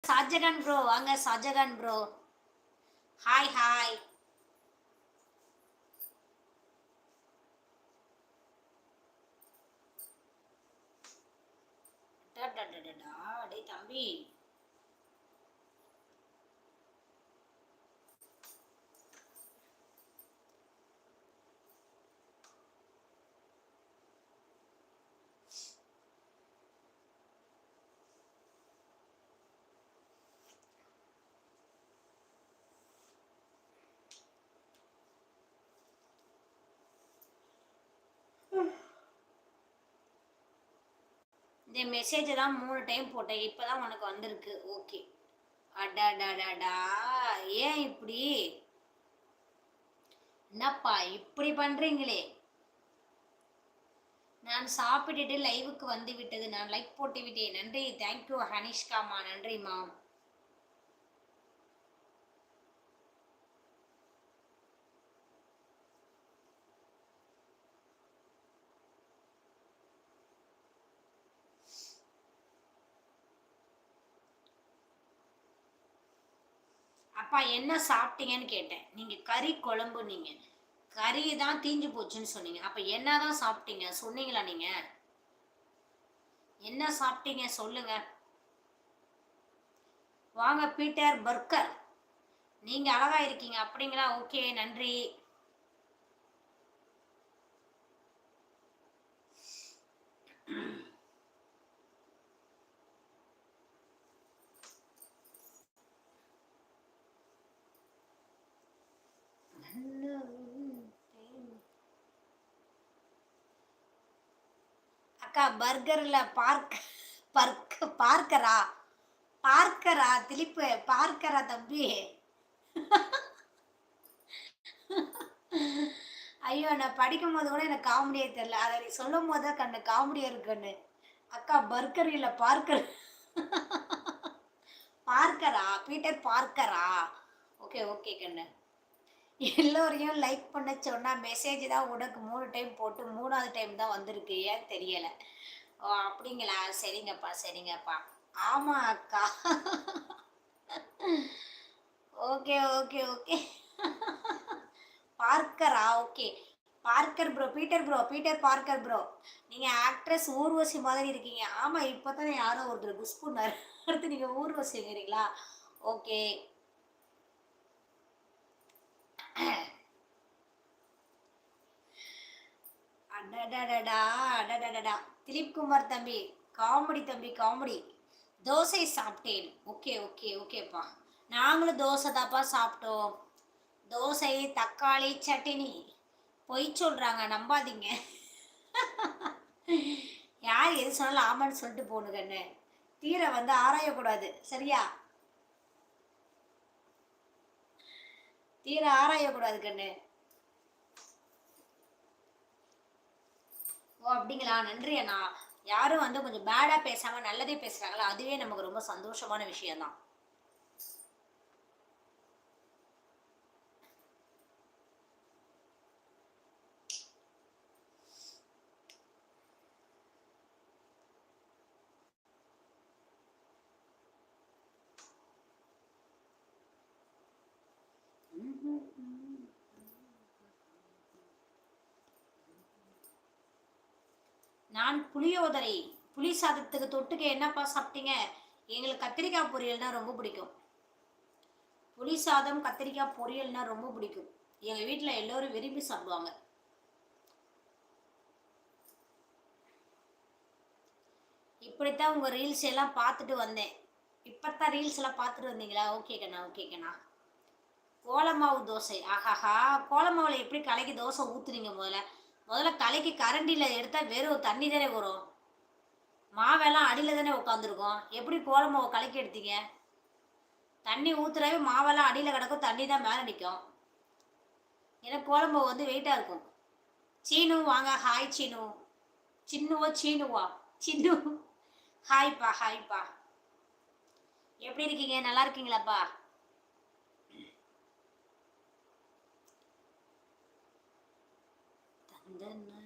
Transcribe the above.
Shahjahan bro வாங்க, Shahjahan bro. Hi hi. டே தம்பி, இந்த மெசேஜ் தான் 3 டைம் போட்டேன், இப்பதான் உனக்கு வந்திருக்கு. ஓகே. அடாடாடாடா, ஏன் இப்படி? என்னப்பா இப்படி பண்றீங்களே? நான் சாப்பிட்டுட்டு லைவுக்கு வந்து விட்டது, நான் லைக் போட்டு விட்டேன். நன்றி, தேங்க்யூ ஹனிஷ்காமா, நன்றிம்மா. அப்பா என்ன சாப்பிட்டீங்கன்னு கேட்டேன். நீங்க கறி குழம்பு, நீங்க கறி தான் தீஞ்சு போச்சுன்னு சொன்னீங்க. அப்ப என்னதான் சாப்பிட்டீங்க சொன்னீங்களா? நீங்க என்ன சாப்பிட்டீங்க சொல்லுங்க. வாங்க பீட்டர் பர்கர், நீங்க அழகா இருக்கீங்க. அப்படிங்களா? ஓகே, நன்றி. அக்கா பர்கர்ல பார்க்கரா பார்க்கரா திலிப்பு பார்க்கரா தம்பி. ஐயோ, நான் படிக்கும் போது கூட எனக்கு காமெடியே தெரியல, அதை நீ சொல்லும் போது தான் கண்ணு காமெடியா இருக்குன்னு. அக்கா பர்கர் இல்ல பார்க்கர். பார்க்கரா, பீட்டர் பார்க்கரா. ஓகே ஓகே கண்ணு. எல்லோரையும் லைக் பண்ண சொன்னா மெசேஜ் தான் உனக்கு 3 டைம் போட்டு 3வது டைம் தான் வந்திருக்கு, ஏன் தெரியல. ஓ அப்படிங்களா? சரிங்கப்பா சரிங்கப்பா. ஆமா அக்கா. Okay okay okay. பார்க்கரா? Okay. Parker bro, Peter bro, Peter Parker bro. நீங்க ஆக்ட்ரஸ் ஊர்வசி மாதிரி இருக்கீங்க. ஆமா, இப்பதான் யாரோ ஒருத்தர் குஷ்புன்னாரு. அடுத்து நீங்க ஊர்வசிங்கிறீங்களா? ஓகே. அடடடடா, அடடடடா. திலீப் குமார் தம்பி, காமெடி தம்பி, காமெடி. தோசை சாப்பிட்டேன். ஓகே ஓகே ஓகேப்பா. நாங்களும் தோசை தாப்பா சாப்பிட்டோம். தோசை தக்காளி சட்னி. பொய் சொல்றாங்க, நம்பாதீங்க. யார் எது சொன்னாலும் ஆமான்னு சொல்லிட்டு போகணுங்கன்னு. தீரை வந்து ஆராயக்கூடாது, சரியா? தீரை ஆராயக்கூடாது கண்ணு. ஓ அப்படிங்களா? நன்றி அண்ணா. யாரும் வந்து கொஞ்சம் பேடா பேசாம நல்லதே பேசுறாங்களா, அதுவே நமக்கு ரொம்ப சந்தோஷமான விஷயம்தான். நான் புளியோதரை, புளி சாதத்துக்கு தொட்டுக்க என்னப்பா சாப்பிட்டீங்க? எங்களுக்கு கத்திரிக்காய் பொரியல்னா ரொம்ப பிடிக்கும். புளி சாதம் கத்திரிக்காய் பொரியல்னா ரொம்ப பிடிக்கும். எங்க வீட்டில் எல்லோரும் விரும்பி சாப்பிடுவாங்க. இப்படித்தான் உங்க ரீல்ஸ் எல்லாம் பார்த்துட்டு வந்தேன். இப்பத்தான் ரீல்ஸ் எல்லாம் பார்த்துட்டு வந்தீங்களா? ஓகே கண்ணா, ஓகே கண்ணா. கோலமாவு தோசை, ஆஹாஹா. கோலமாவுல எப்படி கலக்கி தோசை ஊத்துறீங்க? முதல்ல கலக்கி கரண்டியில எடுத்தா வெறும் தண்ணி தானே வரும். மாவெல்லாம் அடியில தானே உட்காந்துருக்கும், எப்படி கோலமாவை கலக்கி எடுத்தீங்க? தண்ணி ஊத்துறவே மாவெல்லாம் அடியில கிடக்கும், தண்ணி தான் மேலே நிற்கும். ஏன்னா கோலமாவு வந்து வெயிட்டா இருக்கும். சீனு வாங்க, ஹாய் சீனு. சின்னுவா சீனுவா? சின்னு. ஹாய்ப்பா ஹாய்ப்பா. எப்படி இருக்கீங்க? நல்லா இருக்கீங்களாப்பா? தந்தன